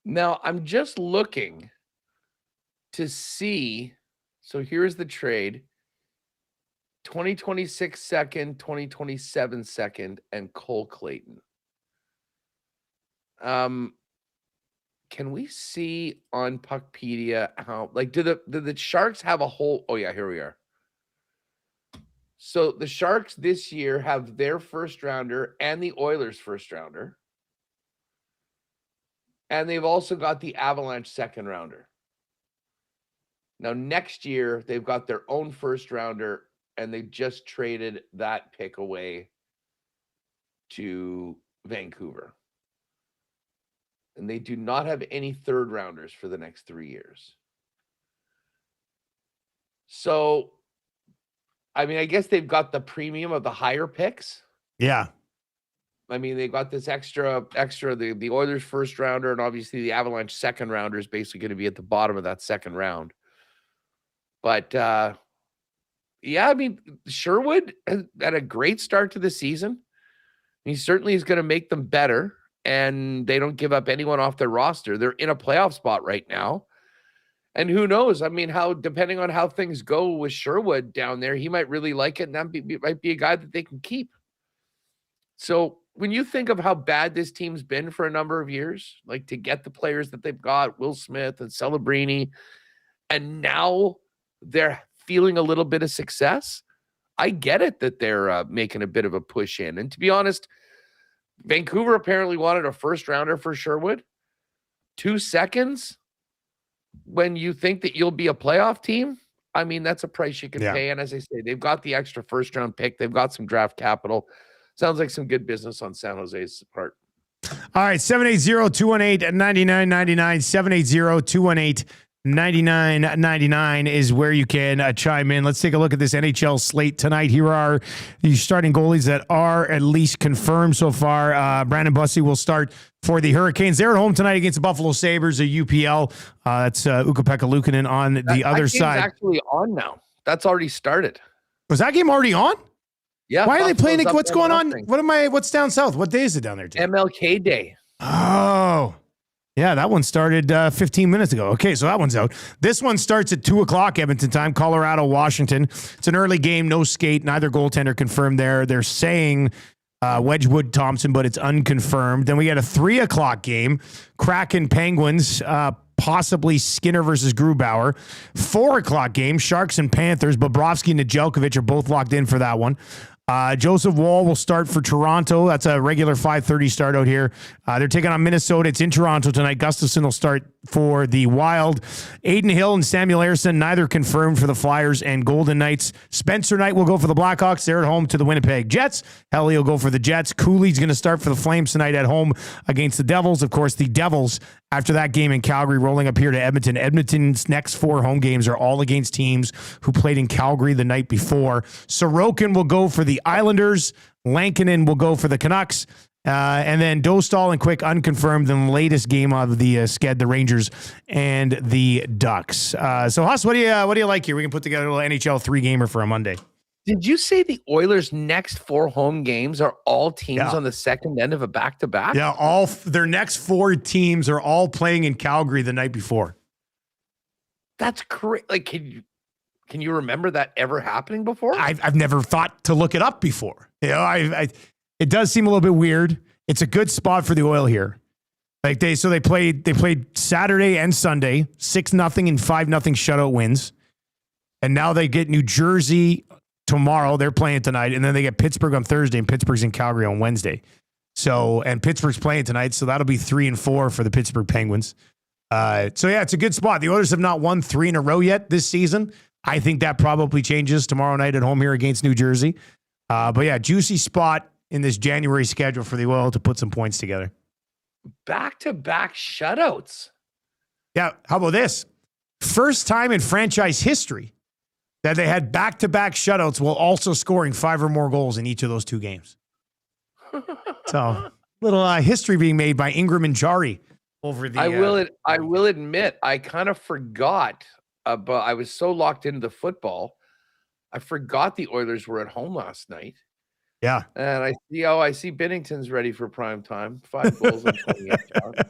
Speaker 3: Now, I'm just looking to see. So here's the trade. 2026 second, 2027 second, and Cole Clayton. Can we see on Puckpedia how, like, do the Sharks have a whole? Oh yeah, here we are. So the Sharks this year have their first rounder and the Oilers first rounder. And they've also got the Avalanche second rounder. Now next year, they've got their own first rounder, and they just traded that pick away to Vancouver. And they do not have any third rounders for the next 3 years. So, I mean, I guess they've got the premium of the higher picks.
Speaker 2: Yeah.
Speaker 3: I mean, they got this extra, the Oilers first rounder, and obviously the Avalanche second rounder is basically going to be at the bottom of that second round. But, yeah, I mean, Sherwood had a great start to the season. He certainly is going to make them better, and they don't give up anyone off their roster. They're in a playoff spot right now. And who knows? I mean, depending on how things go with Sherwood down there, he might really like it, and that might be a guy that they can keep. So when you think of how bad this team's been for a number of years, like to get the players that they've got, Will Smith and Celebrini, and now they're feeling a little bit of success, I get it that they're making a bit of a push in. And to be honest, Vancouver apparently wanted a first rounder for Sherwood. 2 seconds when you think that you'll be a playoff team. I mean, that's a price you can pay. And as I say, they've got the extra first round pick. They've got some draft capital. Sounds like some good business on San Jose's part.
Speaker 2: All right. 780-218-9999, 780-218-9999 is where you can chime in. Let's take a look at this NHL slate tonight. Here are the starting goalies that are at least confirmed so far. Brandon Bussey will start for the Hurricanes. They're at home tonight against the Buffalo Sabres, a UPL. That's Ukko-Pekka Luukkonen on the other side.
Speaker 3: It's actually on now. That's already started.
Speaker 2: Was that game already on?
Speaker 3: Yeah.
Speaker 2: Why are they playing it? What's going on? What's down south? What day is it down there, Jim?
Speaker 3: MLK Day.
Speaker 2: Oh, yeah, that one started 15 minutes ago. Okay, so that one's out. This one starts at 2 o'clock Edmonton time, Colorado, Washington. It's an early game, no skate, neither goaltender confirmed there. They're saying Wedgwood Thompson, but it's unconfirmed. Then we got a 3 o'clock game, Kraken Penguins, possibly Skinner versus Grubauer. 4 o'clock game, Sharks and Panthers. Bobrovsky and Nedeljkovic are both locked in for that one. Joseph Woll will start for Toronto. That's a regular 5:30 start out here. They're taking on Minnesota. It's in Toronto tonight. Gustafsson will start for the Wild. Aiden Hill and Samuel Ersson, neither confirmed for the Flyers and Golden Knights. Spencer Knight will go for the Blackhawks. They're at home to the Winnipeg Jets. Helly will go for the Jets. Cooley's going to start for the Flames tonight at home against the Devils. Of course, the Devils, after that game in Calgary, rolling up here to Edmonton. Edmonton's next 4 home games are all against teams who played in Calgary the night before. Sorokin will go for the Islanders. Lankinen will go for the Canucks. And then Dostal and Quick unconfirmed in the latest game of the Sked, the Rangers and the Ducks. So Huss, what do you like here? We can put together a little NHL 3-gamer for a Monday.
Speaker 3: Did you say the Oilers' next 4 home games are all teams on the second end of a back-to-back?
Speaker 2: Yeah, their next 4 teams are all playing in Calgary the night before.
Speaker 3: That's crazy. Like, can you remember that ever happening before?
Speaker 2: I've never thought to look it up before. You know, it does seem a little bit weird. It's a good spot for the Oil here. Like they played Saturday and Sunday, 6-0 and 5-0 shutout wins. And now they get New Jersey tomorrow. They're playing tonight. And then they get Pittsburgh on Thursday, and Pittsburgh's in Calgary on Wednesday. So, and Pittsburgh's playing tonight, so that'll be 3-4 for the Pittsburgh Penguins. So yeah, it's a good spot. The Oilers have not won 3 in a row yet this season. I think that probably changes tomorrow night at home here against New Jersey. But yeah, juicy spot in this January schedule for the Oil to put some points together.
Speaker 3: Back-to-back shutouts.
Speaker 2: Yeah, how about this? First time in franchise history that they had back-to-back shutouts while also scoring 5 or more goals in each of those 2 games. So, little history being made by Ingram and Jari over the.
Speaker 3: I will admit, I kind of forgot about. I was so locked into the football, I forgot the Oilers were at home last night.
Speaker 2: Yeah,
Speaker 3: and I see Binnington's ready for prime time. 5 goals and 28 shots.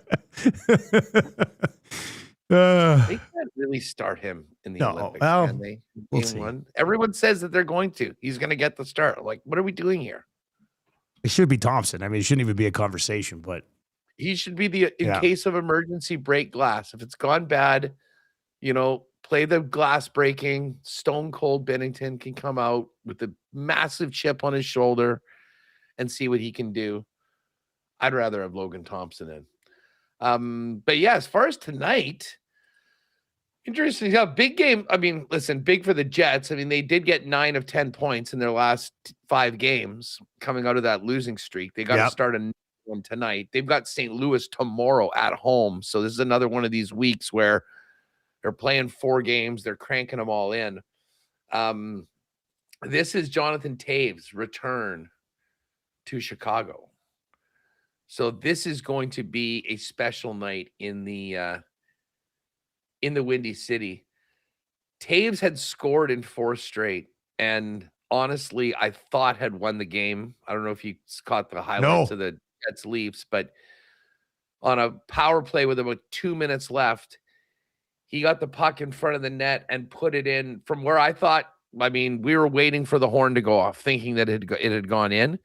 Speaker 3: They can't really start him in the Olympics, can they?
Speaker 2: We'll see.
Speaker 3: Everyone says that they're going to. He's going to get the start. Like, what are we doing here?
Speaker 2: It should be Thompson. I mean, it shouldn't even be a conversation, but
Speaker 3: he should be in case of emergency break glass. If it's gone bad, play the glass breaking. Stone cold Binnington can come out with a massive chip on his shoulder and see what he can do. I'd rather have Logan Thompson in. But yeah, as far as tonight, interesting. Yeah, big game. I mean, listen, big for the Jets. I mean, they did get 9 of 10 points in their last 5 games coming out of that losing streak. They got to start a new one tonight. They've got St. Louis tomorrow at home. So this is another one of these weeks where they're playing 4 games. They're cranking them all in. This is Jonathan Taves' return to Chicago. So this is going to be a special night in the Windy City. Taves had scored in 4 straight, and honestly, I thought had won the game. I don't know if you caught the highlights of the Jets Leafs, but on a power play with about 2 minutes left, he got the puck in front of the net and put it in from where I thought. I mean, we were waiting for the horn to go off, thinking that it had gone in.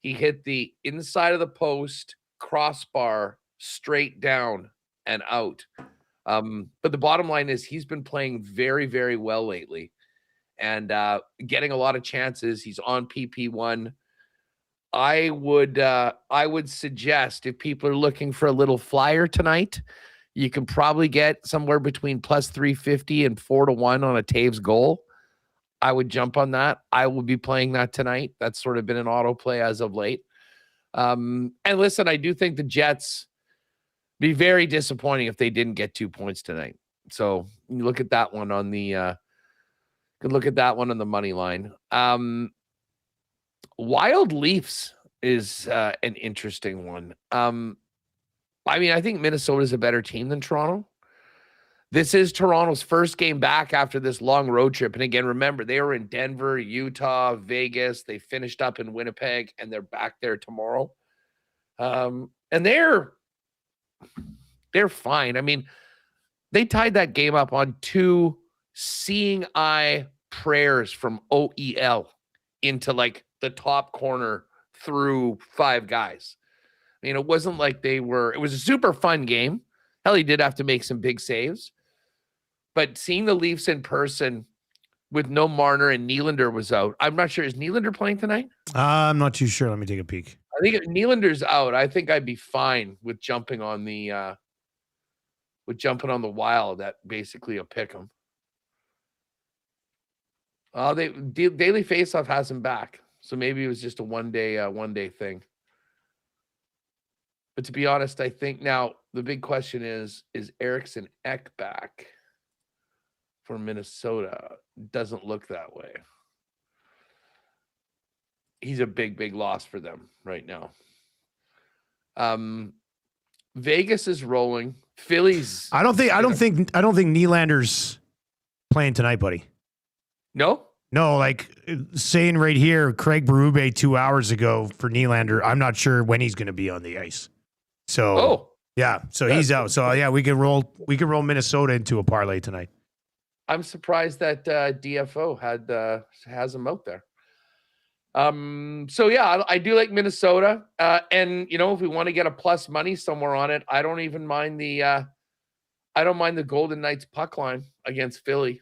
Speaker 3: He hit the inside of the post, crossbar, straight down and out. But the bottom line is he's been playing very, very well lately and getting a lot of chances. He's on PP1. I would suggest if people are looking for a little flyer tonight, you can probably get somewhere between plus 350 and 4-1 on a Taves goal. I would jump on that. I will be playing that tonight. That's sort of been an autoplay as of late. And listen, I do think the Jets be very disappointing if they didn't get 2 points tonight. So you look at that one on the money line. Wild Leafs is an interesting one. I mean, I think Minnesota's a better team than Toronto. This is Toronto's first game back after this long road trip. And again, remember, they were in Denver, Utah, Vegas. They finished up in Winnipeg, and they're back there tomorrow. And they're fine. I mean, they tied that game up on 2 seeing eye prayers from OEL into like the top corner through 5 guys. I mean, it wasn't like it was a super fun game. Hell, he did have to make some big saves. But seeing the Leafs in person with no Marner and Nylander was out. I'm not sure. Is Nylander playing tonight?
Speaker 2: I'm not too sure. Let me take a peek.
Speaker 3: I think if Nylander's out, I think I'd be fine with jumping on the Wild. That basically a pick 'em. Daily Faceoff has him back, so maybe it was just a one day thing. But to be honest, I think now the big question is Eriksson Ek back for Minnesota? Doesn't look that way. He's a big loss for them right now. Vegas is rolling. Phillies.
Speaker 2: I don't think Nylander's playing tonight, buddy.
Speaker 3: No,
Speaker 2: like saying right here, Craig Berube 2 hours ago for Nylander. I'm not sure when he's going to be on the ice. So he's out. So yeah, we can roll Minnesota into a parlay tonight.
Speaker 3: I'm surprised that DFO has him out there. So yeah, I do like Minnesota. And if we want to get a plus money somewhere on it, I don't mind the Golden Knights puck line against Philly.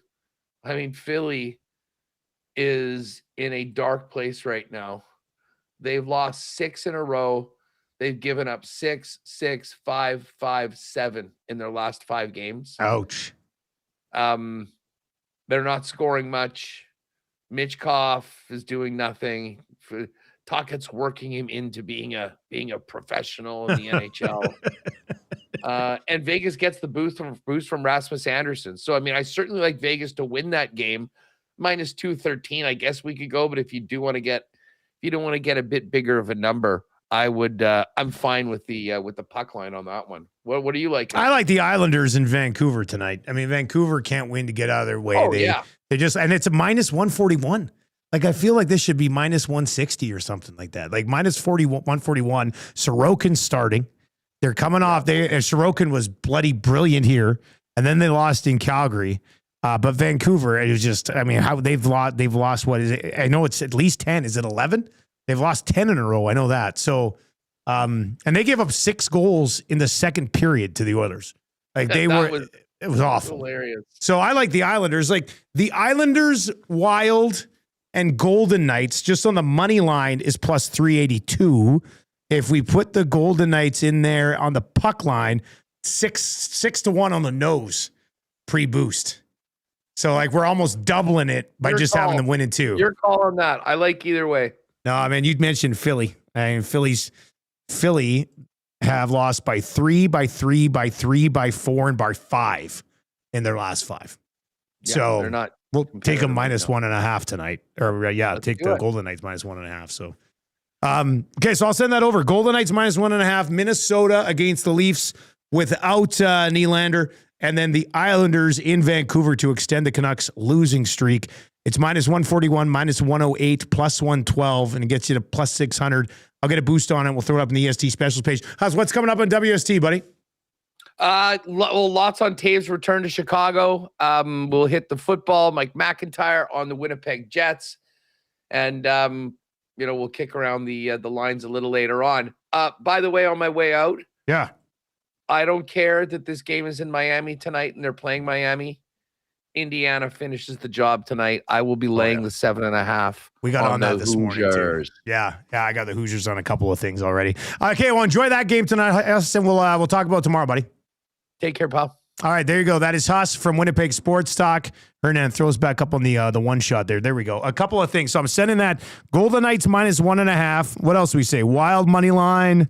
Speaker 3: I mean, Philly is in a dark place right now. They've lost 6 in a row. They've given up 6, 6, 5, 5, 7 in their last 5 games.
Speaker 2: Ouch.
Speaker 3: They're not scoring much. Mitchkoff is doing nothing. Tockett's working him into being a professional in the NHL. And Vegas gets the boost from Rasmus Anderson. So, I mean, I certainly like Vegas to win that game. Minus 213, I guess we could go. But if you don't want to get a bit bigger of a number, I'm fine with the puck line on that one. What do you like?
Speaker 2: I like the Islanders in Vancouver tonight. I mean, Vancouver can't win to get out of their way. They just, and it's a minus 141. Like, I feel like this should be minus 160 or something like that. Like minus 141. Sorokin starting. They're coming off. Sorokin was bloody brilliant here, and then they lost in Calgary. But Vancouver, it was just, I mean, how they've lost, what is it? I know it's at least 10. Is it 11? They've lost 10 in a row. I know that. So, and they gave up 6 goals in the second period to the Oilers. Like it was awful.
Speaker 3: Hilarious.
Speaker 2: So I like the Islanders. Like the Islanders, Wild, and Golden Knights just on the money line is plus 382. If we put the Golden Knights in there on the puck line, 6-1 on the nose pre-boost. So like we're almost doubling it by having them win in 2.
Speaker 3: Your call on that. I like either way.
Speaker 2: No, I mean, you'd mentioned Philly. I mean, Philly have lost by 3, by 3, by 3, by 4, and by 5 in their last 5.
Speaker 3: Yeah,
Speaker 2: so
Speaker 3: they're not.
Speaker 2: We'll take them minus 1.5 tonight. Or take the Golden Knights minus 1.5. So, okay, so I'll send that over. Golden Knights minus 1.5. Minnesota against the Leafs without Nylander. And then the Islanders in Vancouver to extend the Canucks losing streak. It's minus 141, minus 108, plus 112, and it gets you to plus 600. I'll get a boost on it. We'll throw it up in the EST specials page. What's coming up on WST, buddy?
Speaker 3: Lots on Taves return to Chicago. We'll hit the football. Mike McIntyre on the Winnipeg Jets. And, we'll kick around the lines a little later on. By the way, on my way out.
Speaker 2: Yeah.
Speaker 3: I don't care that this game is in Miami tonight and they're playing Miami. Indiana finishes the job tonight. I will be laying the 7.5.
Speaker 2: We got on that this morning too. Yeah, I got the Hoosiers on a couple of things already. Okay, well, enjoy that game tonight, Huss, and we'll talk about it tomorrow, buddy.
Speaker 3: Take care, pal.
Speaker 2: All right, there you go. That is Huss from Winnipeg Sports Talk. Hernan throws back up on the one shot there. There we go. A couple of things. So I'm sending that Golden Knights minus 1.5. What else do we say? Wild money line.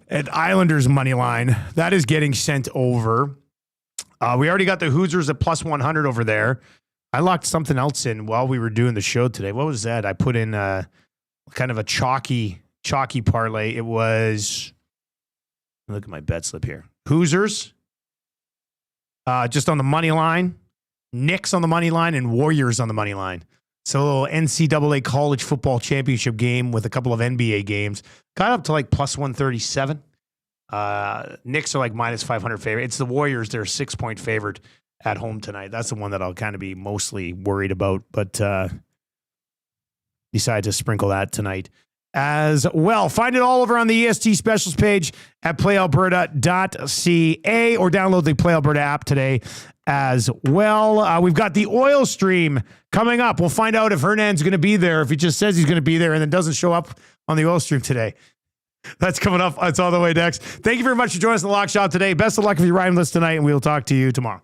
Speaker 2: And Islanders money line, that is getting sent over. We already got the Hoosiers at plus 100 over there. I locked something else in while we were doing the show today. What was that? I put in kind of a chalky parlay. It was, look at my bet slip here. Hoosiers, just on the money line. Knicks on the money line and Warriors on the money line. So NCAA college football championship game with a couple of NBA games. Got up to like plus 137. Knicks are like minus 500 favorite. It's the Warriors. They're a 6-point favorite at home tonight. That's the one that I'll kind of be mostly worried about. But decided to sprinkle that tonight as well. Find it all over on the EST specials page at playalberta.ca or download the Play Alberta app today as well. We've got the oil stream coming up. We'll find out if Hernan's going to be there, if he just says he's going to be there and then doesn't show up on the oil stream today. That's coming up. That's all the way next. Thank you very much for joining us in the Lock Shop today. Best of luck if you're riding with us tonight, and we'll talk to you tomorrow.